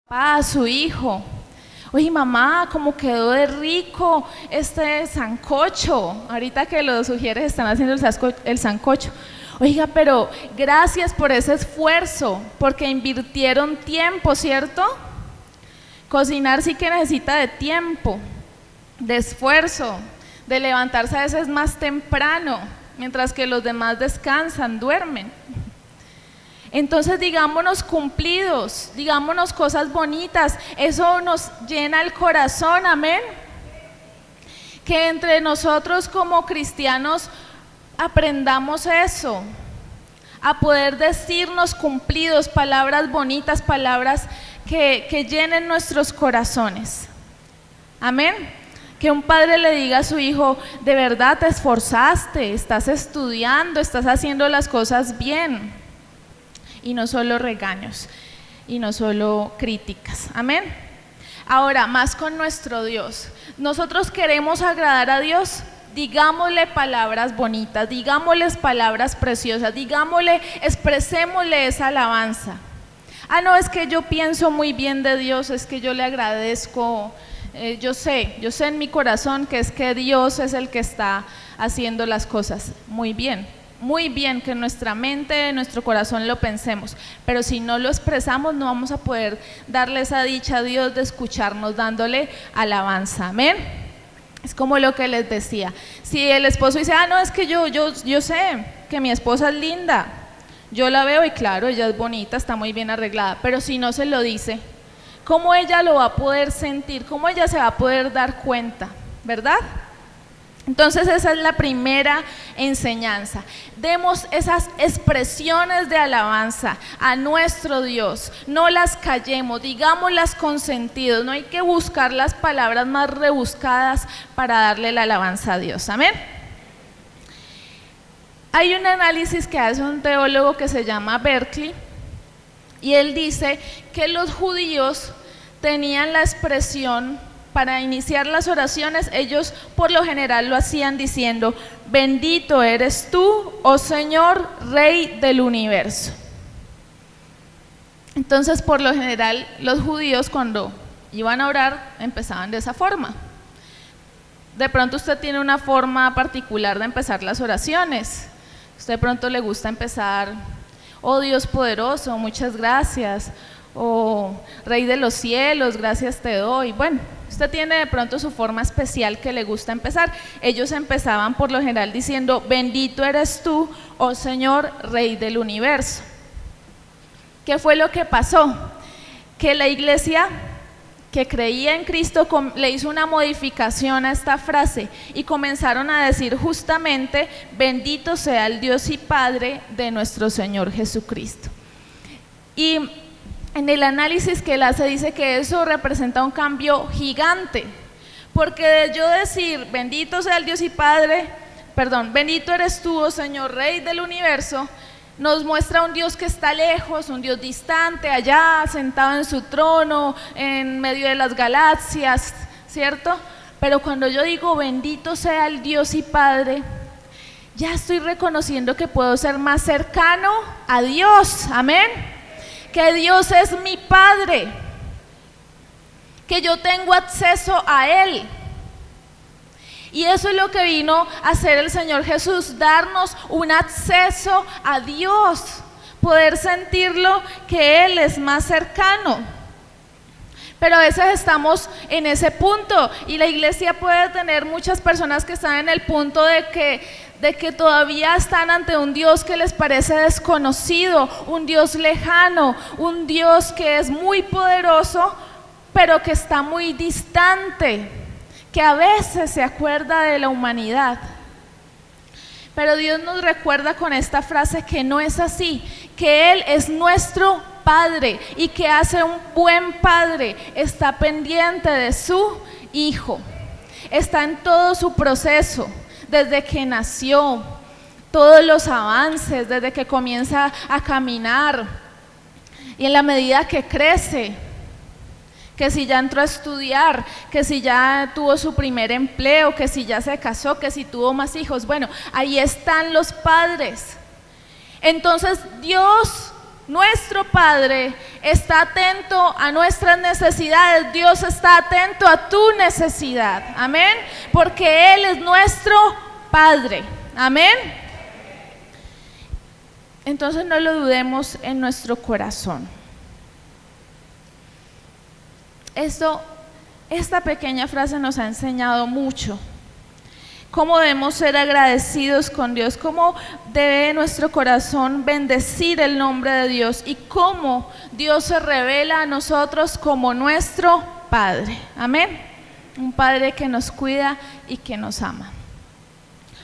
A su hijo: oye mamá, como quedó de rico este sancocho, ahorita que los sugieres están haciendo el sancocho. Oiga, pero gracias por ese esfuerzo, porque invirtieron tiempo, ¿cierto? Cocinar sí que necesita de tiempo, de esfuerzo, de levantarse a veces más temprano, mientras que los demás descansan, duermen. Entonces digámonos cumplidos, digámonos cosas bonitas, eso nos llena el corazón, amén. Que entre nosotros como cristianos aprendamos eso, a poder decirnos cumplidos, palabras bonitas, palabras que llenen nuestros corazones, amén. Que un padre le diga a su hijo: de verdad te esforzaste, estás estudiando, estás haciendo las cosas bien. Y no solo regaños, y no solo críticas, amén. Ahora, más con nuestro Dios. Nosotros queremos agradar a Dios, digámosle palabras bonitas, digámosles palabras preciosas, digámosle, expresémosle esa alabanza. Ah, no, es que yo pienso muy bien de Dios, es que yo le agradezco, yo sé en mi corazón que es que Dios es el que está haciendo las cosas. Muy bien que en nuestra mente, en nuestro corazón lo pensemos, pero si no lo expresamos no vamos a poder darle esa dicha a Dios de escucharnos dándole alabanza, amén. Es como lo que les decía, si el esposo dice: ah, no, es que yo sé que mi esposa es linda, yo la veo y claro, ella es bonita, está muy bien arreglada, pero si no se lo dice, ¿cómo ella lo va a poder sentir? ¿Cómo ella se va a poder dar cuenta? ¿Verdad? Entonces esa es la primera enseñanza. Demos esas expresiones de alabanza a nuestro Dios, no las callemos, digámoslas con sentido, no hay que buscar las palabras más rebuscadas para darle la alabanza a Dios, amén. Hay un análisis que hace un teólogo que se llama Berkeley y él dice que los judíos tenían la expresión para iniciar las oraciones, ellos por lo general lo hacían diciendo: bendito eres tú, oh Señor, Rey del universo. Entonces, por lo general, los judíos cuando iban a orar empezaban de esa forma. De pronto usted tiene una forma particular de empezar las oraciones. Usted de pronto le gusta empezar: oh Dios poderoso, muchas gracias, o Rey de los cielos, gracias te doy. Bueno, usted tiene de pronto su forma especial que le gusta empezar. Ellos empezaban por lo general diciendo: bendito eres tú, oh Señor, Rey del universo. ¿Qué fue lo que pasó? Que la iglesia que creía en Cristo le hizo una modificación a esta frase y comenzaron a decir justamente: bendito sea el Dios y Padre de nuestro Señor Jesucristo. Y en el análisis que él hace dice que eso representa un cambio gigante, porque de yo decir bendito sea el Dios y Padre, bendito eres tú, oh Señor, Rey del universo, nos muestra un Dios que está lejos, un Dios distante, allá sentado en su trono, en medio de las galaxias, ¿cierto? Pero cuando yo digo bendito sea el Dios y Padre, ya estoy reconociendo que puedo ser más cercano a Dios, amén. Que Dios es mi Padre, que yo tengo acceso a Él. Y eso es lo que vino a hacer el Señor Jesús, darnos un acceso a Dios, poder sentirlo, que Él es más cercano. Pero a veces estamos en ese punto y la iglesia puede tener muchas personas que están en el punto de que todavía están ante un Dios que les parece desconocido, un Dios lejano, un Dios que es muy poderoso, pero que está muy distante, que a veces se acuerda de la humanidad. Pero Dios nos recuerda con esta frase que no es así, que Él es nuestro Padre y que hace un buen padre, está pendiente de su hijo, está en todo su proceso, desde que nació, todos los avances, desde que comienza a caminar y en la medida que crece, que si ya entró a estudiar, que si ya tuvo su primer empleo, que si ya se casó, que si tuvo más hijos. Bueno, ahí están los padres. Entonces Dios, nuestro nuestro Padre está atento a nuestras necesidades, Dios está atento a tu necesidad, amén, porque Él es nuestro Padre, amén. Entonces no lo dudemos en nuestro corazón. Esta pequeña frase nos ha enseñado mucho. Cómo debemos ser agradecidos con Dios, cómo debe nuestro corazón bendecir el nombre de Dios y cómo Dios se revela a nosotros como nuestro Padre. Amén. Un Padre que nos cuida y que nos ama.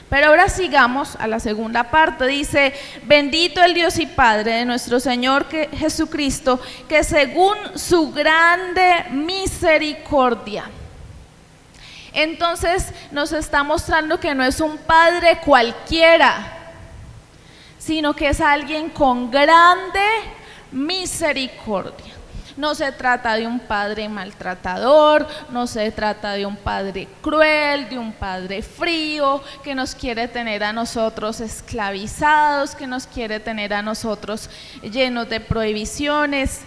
Pero ahora sigamos a la segunda parte. Dice: bendito el Dios y Padre de nuestro Señor Jesucristo, que según su grande misericordia. Entonces nos está mostrando que no es un padre cualquiera, sino que es alguien con grande misericordia. No se trata de un padre maltratador, no se trata de un padre cruel, de un padre frío, que nos quiere tener a nosotros esclavizados, que nos quiere tener a nosotros llenos de prohibiciones,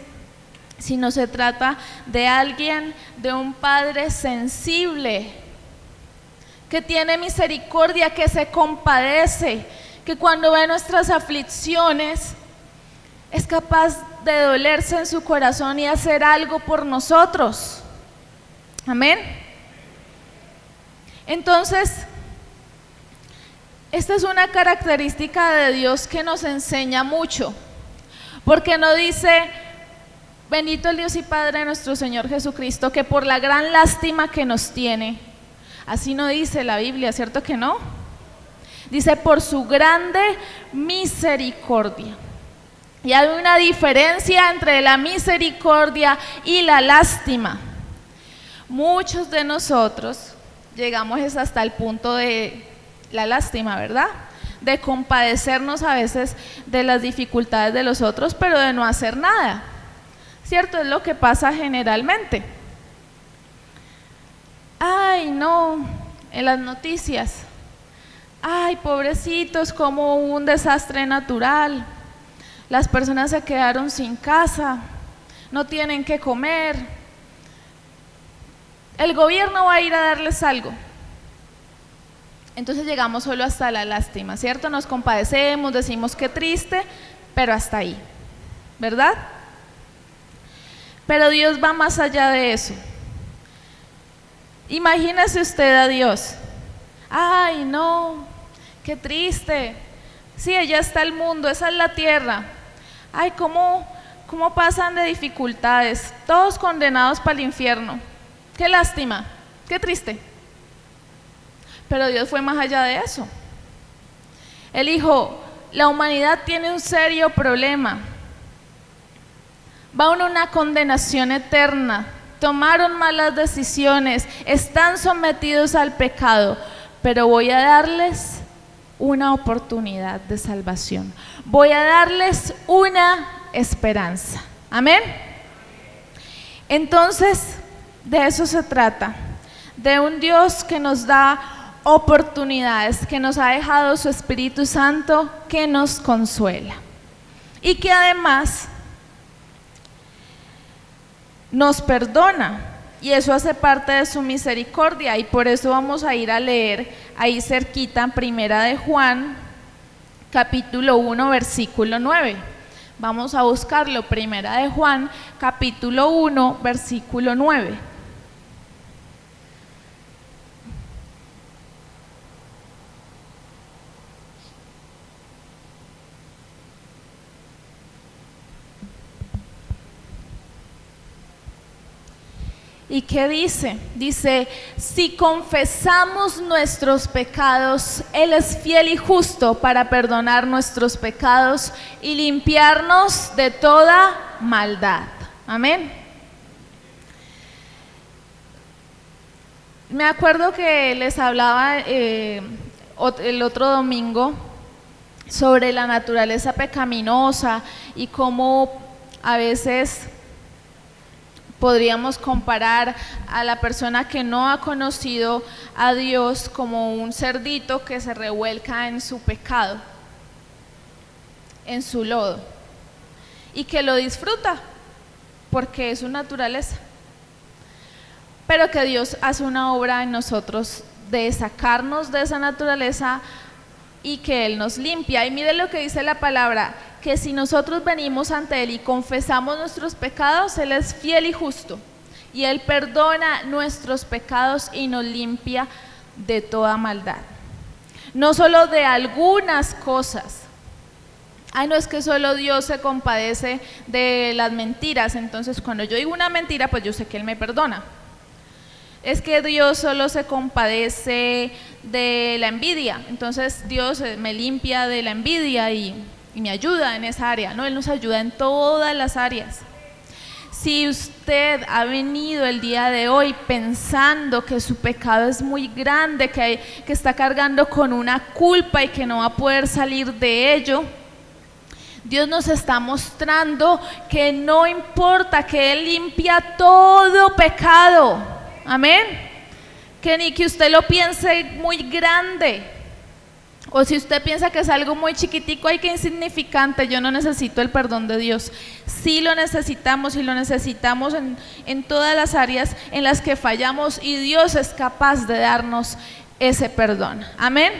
sino se trata de alguien, de un Padre sensible, que tiene misericordia, que se compadece, que cuando ve nuestras aflicciones es capaz de dolerse en su corazón y hacer algo por nosotros. Amén. Entonces, esta es una característica de Dios que nos enseña mucho, porque no dice: bendito el Dios y Padre de nuestro Señor Jesucristo, que por la gran lástima que nos tiene. Así no dice la Biblia, ¿cierto que no? Dice: por su grande misericordia. Y hay una diferencia entre la misericordia y la lástima. Muchos de nosotros llegamos hasta el punto de la lástima, ¿verdad? De compadecernos a veces de las dificultades de los otros, pero de no hacer nada. ¿Cierto? Es lo que pasa generalmente. Ay, no, en las noticias. Ay, pobrecitos, como hubo un desastre natural. Las personas se quedaron sin casa, no tienen qué comer. El gobierno va a ir a darles algo. Entonces llegamos solo hasta la lástima, ¿cierto? Nos compadecemos, decimos qué triste, pero hasta ahí, ¿verdad? Pero Dios va más allá de eso. Imagínese usted a Dios. Ay, no, qué triste. Sí, allá está el mundo, esa es la tierra. Ay, cómo pasan de dificultades, todos condenados para el infierno. Qué lástima, qué triste. Pero Dios fue más allá de eso. Él dijo: la humanidad tiene un serio problema. Va a una condenación eterna, tomaron malas decisiones, están sometidos al pecado, pero voy a darles una oportunidad de salvación, voy a darles una esperanza. Amén. Entonces, de eso se trata, de un Dios que nos da oportunidades, que nos ha dejado su Espíritu Santo, que nos consuela y que además nos perdona, y eso hace parte de su misericordia, y por eso vamos a ir a leer ahí cerquita, Primera de Juan, capítulo 1, versículo 9. Vamos a buscarlo, Primera de Juan, capítulo 1, versículo 9. ¿Y qué dice? Dice: si confesamos nuestros pecados, Él es fiel y justo para perdonar nuestros pecados y limpiarnos de toda maldad. Amén. Me acuerdo que les hablaba el otro domingo sobre la naturaleza pecaminosa y cómo a veces podríamos comparar a la persona que no ha conocido a Dios como un cerdito que se revuelca en su pecado, en su lodo. y que lo disfruta porque es su naturaleza. Pero que Dios hace una obra en nosotros de sacarnos de esa naturaleza y que Él nos limpia. Y mire lo que dice la palabra, que si nosotros venimos ante Él y confesamos nuestros pecados, Él es fiel y justo y Él perdona nuestros pecados y nos limpia de toda maldad. No solo de algunas cosas. Ay, no, es que solo Dios se compadece de las mentiras, entonces cuando yo digo una mentira, pues yo sé que Él me perdona. Es que Dios solo se compadece de la envidia, entonces Dios me limpia de la envidia y me ayuda en esa área. No, Él nos ayuda en todas las áreas. Si usted ha venido el día de hoy pensando que su pecado es muy grande, que está cargando con una culpa y que no va a poder salir de ello, Dios nos está mostrando que no importa, que Él limpia todo pecado. Amén. Que ni que usted lo piense muy grande, o si usted piensa que es algo muy chiquitico, ay, que insignificante, yo no necesito el perdón de Dios. Sí lo necesitamos, y lo necesitamos en todas las áreas en las que fallamos, y Dios es capaz de darnos ese perdón. Amén.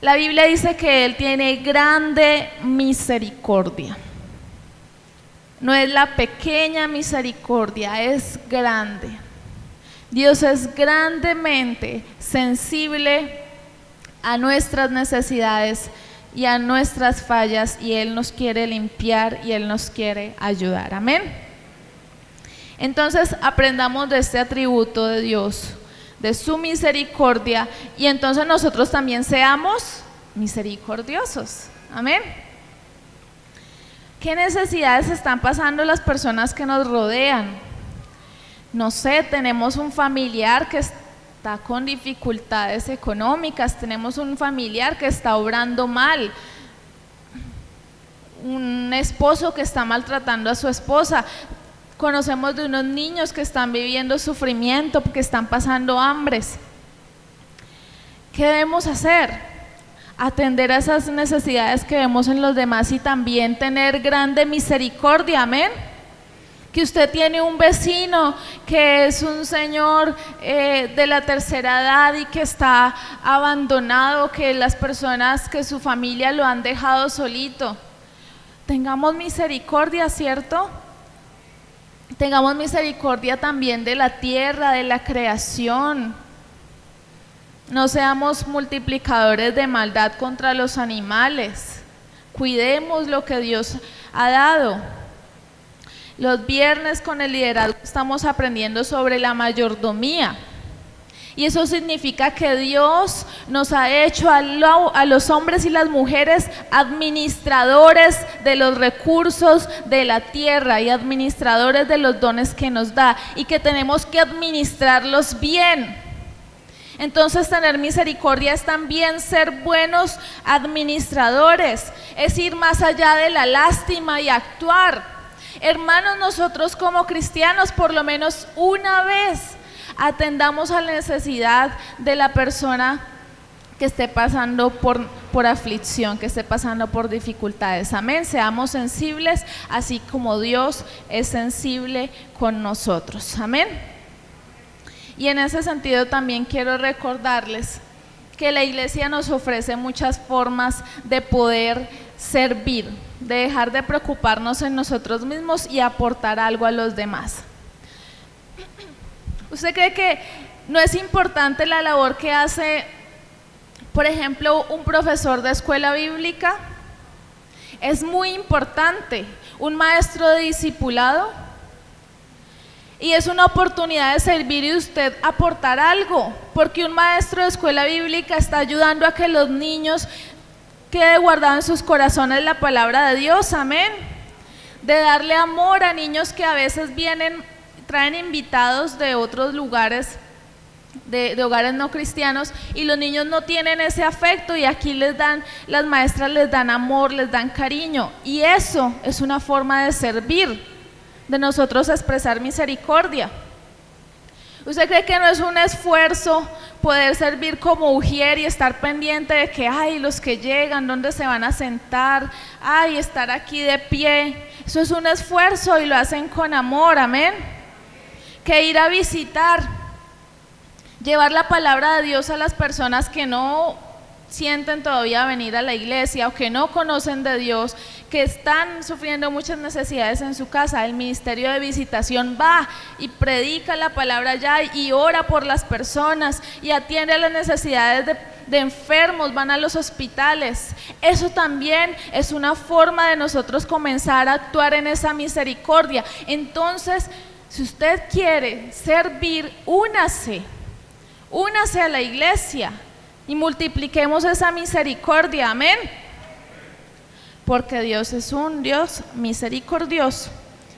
La Biblia dice que Él tiene grande misericordia. No es la pequeña misericordia, es grande. Dios es grandemente sensible a nuestras necesidades y a nuestras fallas, y Él nos quiere limpiar y Él nos quiere ayudar. Amén. Entonces aprendamos de este atributo de Dios, de su misericordia, y entonces nosotros también seamos misericordiosos. Amén. ¿Qué necesidades están pasando las personas que nos rodean? No sé, tenemos un familiar que está con dificultades económicas, tenemos un familiar que está obrando mal, un esposo que está maltratando a su esposa, conocemos de unos niños que están viviendo sufrimiento, que están pasando hambres. ¿Qué debemos hacer? Atender a esas necesidades que vemos en los demás y también tener grande misericordia. Amén. Que usted tiene un vecino que es un señor de la tercera edad y que está abandonado, que las personas, que su familia lo han dejado solito. Tengamos misericordia, ¿cierto? Tengamos misericordia también de la tierra, de la creación. No seamos multiplicadores de maldad contra los animales. Cuidemos lo que Dios ha dado. Los viernes con el liderazgo estamos aprendiendo sobre la mayordomía. Y eso significa que Dios nos ha hecho a los hombres y las mujeres administradores de los recursos de la tierra y administradores de los dones que nos da, y que tenemos que administrarlos bien. Entonces tener misericordia es también ser buenos administradores, es ir más allá de la lástima y actuar. Hermanos, nosotros como cristianos por lo menos una vez atendamos a la necesidad de la persona que esté pasando por aflicción, que esté pasando por dificultades. Amén. Seamos sensibles así como Dios es sensible con nosotros. Amén. Y en ese sentido también quiero recordarles que la iglesia nos ofrece muchas formas de poder servir, de dejar de preocuparnos en nosotros mismos y aportar algo a los demás. ¿Usted cree que no es importante la labor que hace, por ejemplo, un profesor de escuela bíblica? Es muy importante. Un maestro de discipulado. Y es una oportunidad de servir y usted aportar algo, porque un maestro de escuela bíblica está ayudando a que los niños quede guardado en sus corazones la palabra de Dios. Amén. De darle amor a niños que a veces traen invitados de otros lugares, de hogares no cristianos, y los niños no tienen ese afecto, y aquí las maestras les dan amor, les dan cariño, y eso es una forma de servir, de nosotros expresar misericordia. ¿Usted cree que no es un esfuerzo poder servir como ujier y estar pendiente de que, ay, los que llegan, dónde se van a sentar, ay, estar aquí de pie? Eso es un esfuerzo y lo hacen con amor, amén. Que ir a visitar, llevar la palabra de Dios a las personas que no sienten todavía venir a la iglesia o que no conocen de Dios, que están sufriendo muchas necesidades en su casa. El ministerio de visitación va y predica la palabra allá y ora por las personas y atiende a las necesidades de enfermos, van a los hospitales. Eso también es una forma de nosotros comenzar a actuar en esa misericordia. Entonces, si usted quiere servir, únase a la iglesia y multipliquemos esa misericordia, amén. Porque Dios es un Dios misericordioso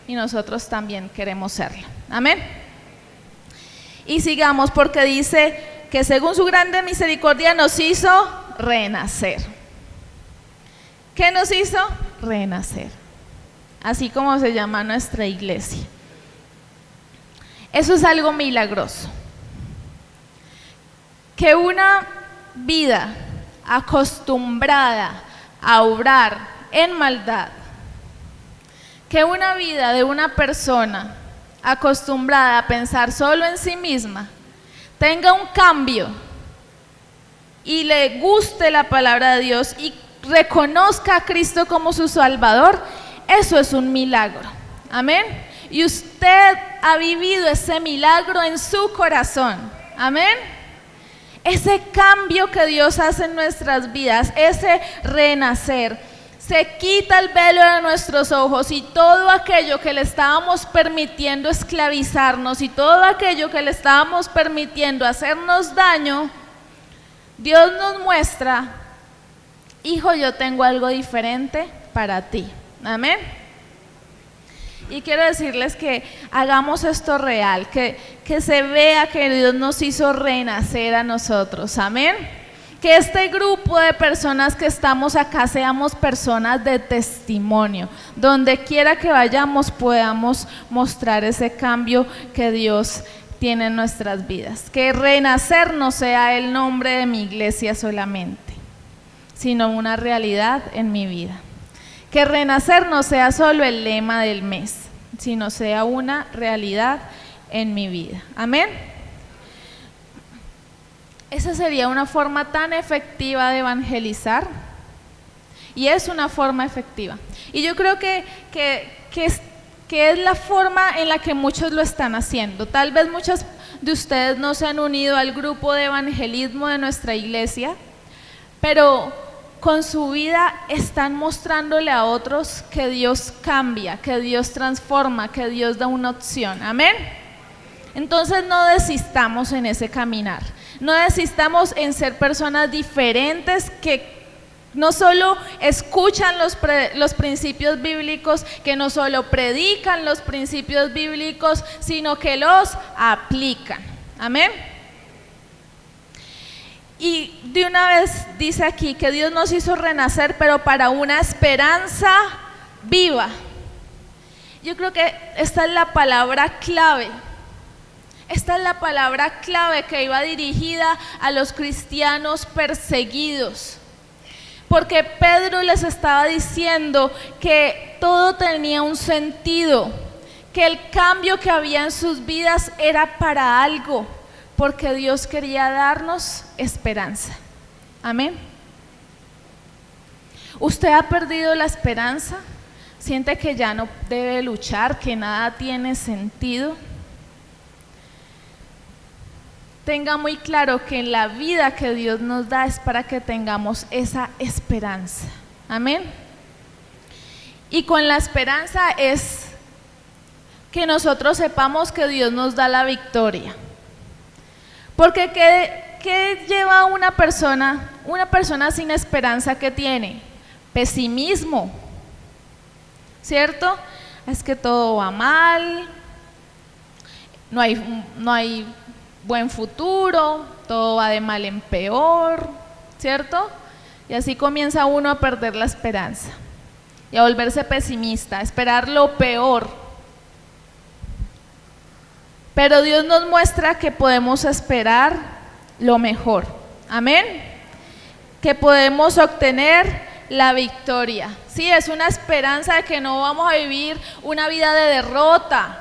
y nosotros también queremos serlo, amén. Y sigamos, porque dice que según su grande misericordia nos hizo renacer. ¿Qué nos hizo? Renacer. Así como se llama nuestra iglesia. Eso es algo milagroso. Que una vida acostumbrada a obrar en maldad, que una vida de una persona acostumbrada a pensar solo en sí misma, tenga un cambio y le guste la palabra de Dios y reconozca a Cristo como su Salvador, eso es un milagro, amén. Y usted ha vivido ese milagro en su corazón, amén. Ese cambio que Dios hace en nuestras vidas, ese renacer, se quita el velo de nuestros ojos y todo aquello que le estábamos permitiendo esclavizarnos y todo aquello que le estábamos permitiendo hacernos daño, Dios nos muestra: hijo, yo tengo algo diferente para ti, amén. Y quiero decirles que hagamos esto real, que se vea que Dios nos hizo renacer a nosotros, amén. Que este grupo de personas que estamos acá seamos personas de testimonio. Donde quiera que vayamos podamos mostrar ese cambio que Dios tiene en nuestras vidas. Que renacer no sea el nombre de mi iglesia solamente, sino una realidad en mi vida. Que renacer no sea solo el lema del mes, sino sea una realidad en mi vida. Amén. Esa sería una forma tan efectiva de evangelizar, y es una forma efectiva. Y yo creo que es la forma en la que muchos lo están haciendo. Tal vez muchos de ustedes no se han unido al grupo de evangelismo de nuestra iglesia, pero con su vida están mostrándole a otros que Dios cambia, que Dios transforma, que Dios da una opción, amén. Entonces no desistamos en ese caminar, no desistamos en ser personas diferentes que no solo escuchan los principios bíblicos, que no solo predican los principios bíblicos, sino que los aplican, amén. Y de una vez dice aquí que Dios nos hizo renacer, pero para una esperanza viva. Yo creo que esta es la palabra clave. Esta es la palabra clave que iba dirigida a los cristianos perseguidos. Porque Pedro les estaba diciendo que todo tenía un sentido, que el cambio que había en sus vidas era para algo. Porque Dios quería darnos esperanza, amén. ¿Usted ha perdido la esperanza? ¿Siente que ya no debe luchar, que nada tiene sentido? Tenga muy claro que la vida que Dios nos da es para que tengamos esa esperanza, amén. Y con la esperanza es que nosotros sepamos que Dios nos da la victoria. Porque ¿qué lleva a una persona sin esperanza? ¿Qué tiene? Pesimismo, ¿cierto? Es que todo va mal, no hay buen futuro, todo va de mal en peor, ¿cierto? Y así comienza uno a perder la esperanza y a volverse pesimista, a esperar lo peor. Pero Dios nos muestra que podemos esperar lo mejor. Amén. Que podemos obtener la victoria. Sí, es una esperanza de que no vamos a vivir una vida de derrota.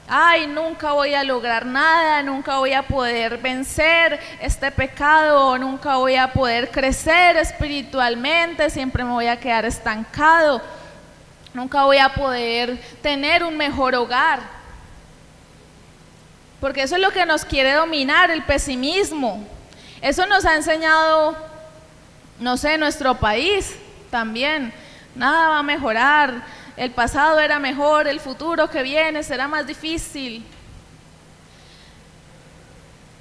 Ay, nunca voy a lograr nada, nunca voy a poder vencer este pecado, nunca voy a poder crecer espiritualmente, siempre me voy a quedar estancado, nunca voy a poder tener un mejor hogar. Porque eso es lo que nos quiere dominar, el pesimismo. Eso nos ha enseñado, no sé, nuestro país también. Nada va a mejorar. El pasado era mejor, el futuro que viene será más difícil.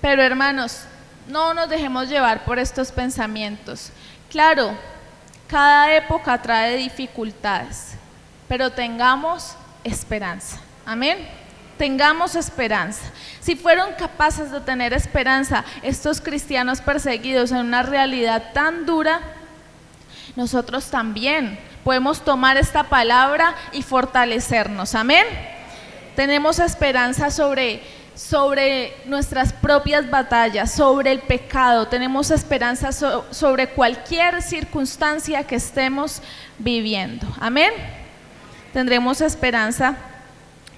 Pero hermanos, no nos dejemos llevar por estos pensamientos. Claro, cada época trae dificultades, pero tengamos esperanza. Amén. Tengamos esperanza. Si fueron capaces de tener esperanza estos cristianos perseguidos en una realidad tan dura, nosotros también podemos tomar esta palabra y fortalecernos. Amén. Tenemos esperanza sobre nuestras propias batallas, sobre el pecado. Tenemos esperanza sobre cualquier circunstancia que estemos viviendo. Amén. Tendremos esperanza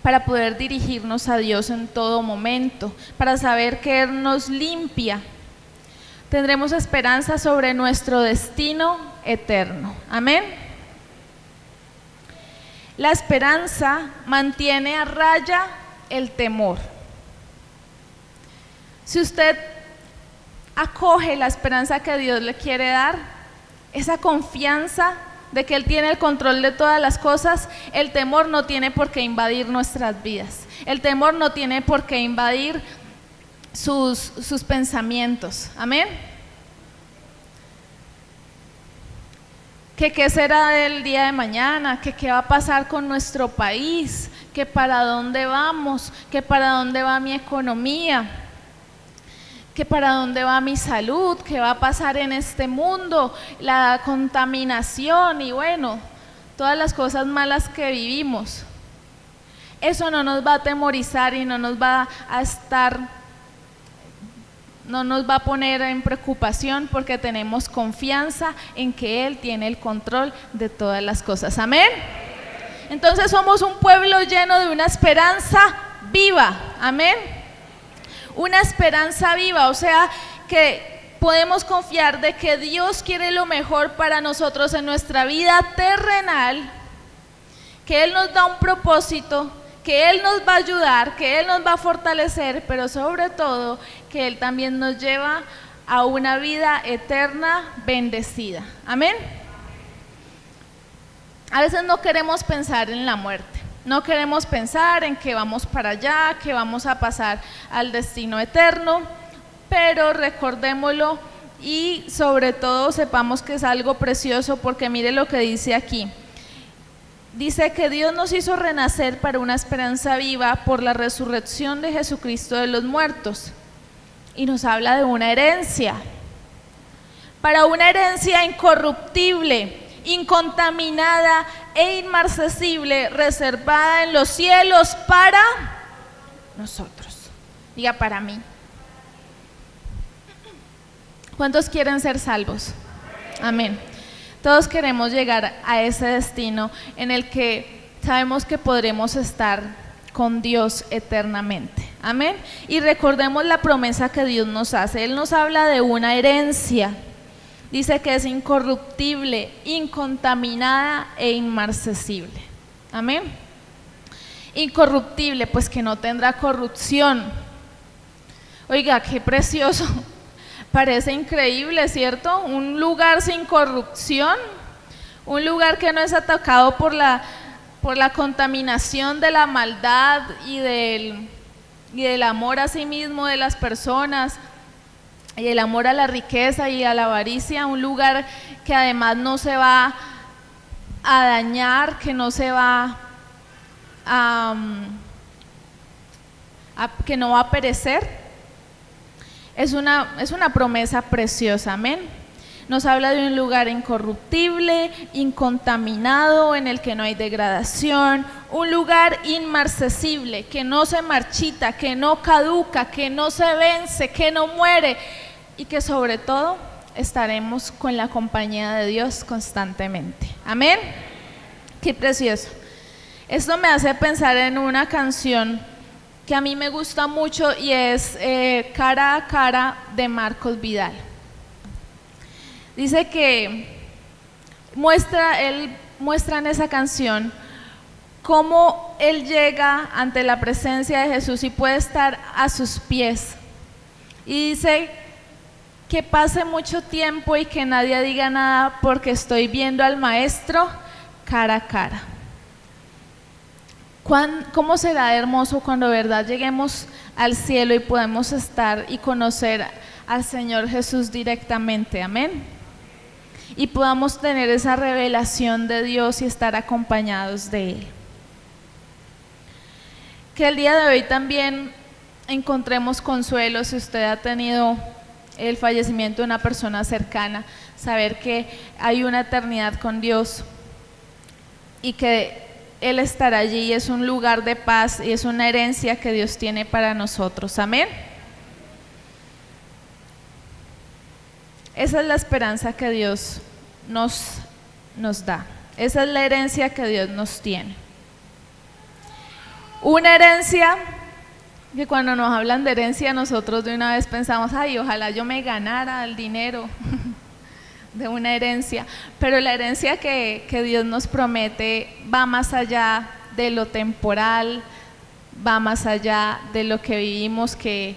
para poder dirigirnos a Dios en todo momento, para saber que Él nos limpia. Tendremos esperanza sobre nuestro destino eterno. Amén. La esperanza mantiene a raya el temor. Si usted acoge la esperanza que Dios le quiere dar, esa confianza de que Él tiene el control de todas las cosas, el temor no tiene por qué invadir nuestras vidas. El temor no tiene por qué invadir sus pensamientos. Amén. Que qué será del día de mañana, que qué va a pasar con nuestro país, que para dónde vamos, que para dónde va mi economía, que para dónde va mi salud, qué va a pasar en este mundo, la contaminación y bueno, todas las cosas malas que vivimos. Eso no nos va a atemorizar y no nos va a poner en preocupación, porque tenemos confianza en que Él tiene el control de todas las cosas. Amén. Entonces somos un pueblo lleno de una esperanza viva. Amén. Una esperanza viva, o sea que podemos confiar de que Dios quiere lo mejor para nosotros en nuestra vida terrenal, que Él nos da un propósito, que Él nos va a ayudar, que Él nos va a fortalecer, pero sobre todo que Él también nos lleva a una vida eterna bendecida. Amén. A veces no queremos pensar en la muerte, no queremos pensar en que vamos para allá, que vamos a pasar al destino eterno, pero recordémoslo y sobre todo sepamos que es algo precioso, porque mire lo que dice aquí. Dice que Dios nos hizo renacer para una esperanza viva por la resurrección de Jesucristo de los muertos. Y nos habla de una herencia, para una herencia incorruptible, incontaminada e inmarcesible, reservada en los cielos para nosotros. Diga, para mí. ¿Cuántos quieren ser salvos? Amén. Todos queremos llegar a ese destino en el que sabemos que podremos estar con Dios eternamente. Amén. Y recordemos la promesa que Dios nos hace. Él nos habla de una herencia. Dice que es incorruptible, incontaminada e inmarcesible. Amén. Incorruptible, pues que no tendrá corrupción. Oiga, qué precioso. Parece increíble, ¿cierto? Un lugar sin corrupción, un lugar que no es atacado por la contaminación de la maldad y del amor a sí mismo de las personas, y el amor a la riqueza y a la avaricia. Un lugar que además no se va a dañar, que no se va que no va a perecer. Es una promesa preciosa. Amén. Nos habla de un lugar incorruptible, incontaminado, en el que no hay degradación, un lugar inmarcesible, que no se marchita, que no caduca, que no se vence, que no muere, y que sobre todo estaremos con la compañía de Dios constantemente. Amén. Qué precioso. Esto me hace pensar en una canción que a mí me gusta mucho y es Cara a Cara de Marcos Vidal. Dice que él muestra en esa canción cómo él llega ante la presencia de Jesús y puede estar a sus pies. Y dice que pase mucho tiempo y que nadie diga nada porque estoy viendo al Maestro cara a cara. ¿Cómo será hermoso cuando de verdad lleguemos al cielo y podemos estar y conocer al Señor Jesús directamente? Amén. Y podamos tener esa revelación de Dios y estar acompañados de Él. Que el día de hoy también encontremos consuelo si usted ha tenido el fallecimiento de una persona cercana, saber que hay una eternidad con Dios y que Él estará allí, es un lugar de paz y es una herencia que Dios tiene para nosotros. Amén. Esa es la esperanza que Dios nos da. Esa es la herencia que Dios nos tiene. Una herencia que cuando nos hablan de herencia nosotros de una vez pensamos, ay, ojalá yo me ganara el dinero de una herencia, pero la herencia que Dios nos promete va más allá de lo temporal, va más allá de lo que vivimos, que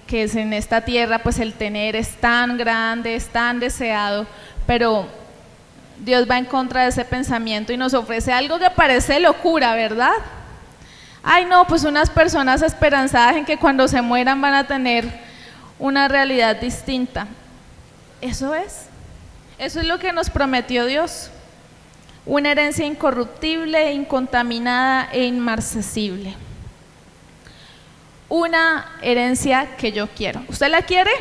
es en esta tierra, pues el tener es tan grande, es tan deseado, pero Dios va en contra de ese pensamiento y nos ofrece algo que parece locura, ¿verdad? Ay, no, pues unas personas esperanzadas en que cuando se mueran van a tener una realidad distinta. Eso es lo que nos prometió Dios, una herencia incorruptible, incontaminada e inmarcesible. Una herencia que yo quiero. ¿Usted la quiere?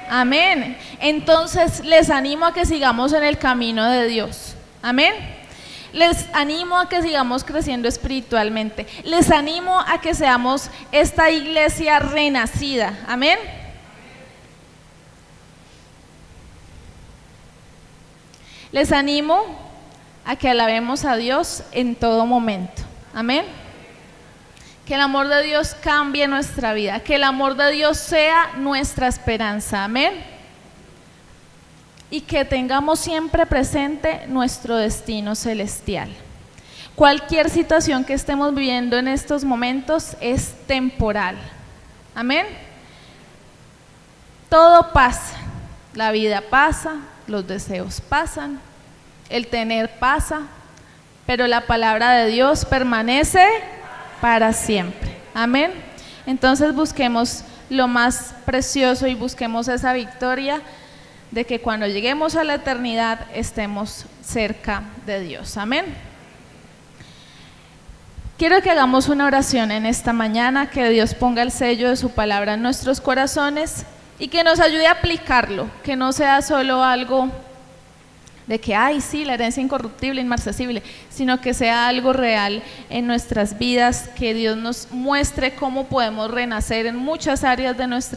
Amén. Entonces les animo a que sigamos en el camino de Dios. Amén. Les animo a que sigamos creciendo espiritualmente. Les animo a que seamos esta iglesia renacida. Amén. Les animo a que alabemos a Dios en todo momento. Amén. Que el amor de Dios cambie nuestra vida. Que el amor de Dios sea nuestra esperanza. Amén. Y que tengamos siempre presente nuestro destino celestial. Cualquier situación que estemos viviendo en estos momentos es temporal. Amén. Todo pasa. La vida pasa, los deseos pasan, el tener pasa, pero la palabra de Dios permanece para siempre. Amén. Entonces busquemos lo más precioso y busquemos esa victoria de que cuando lleguemos a la eternidad estemos cerca de Dios. Amén. Quiero que hagamos una oración en esta mañana, que Dios ponga el sello de su palabra en nuestros corazones y que nos ayude a aplicarlo, que no sea solo algo de que, ay, sí, la herencia incorruptible, inmarcesible, sino que sea algo real en nuestras vidas, que Dios nos muestre cómo podemos renacer en muchas áreas de nuestra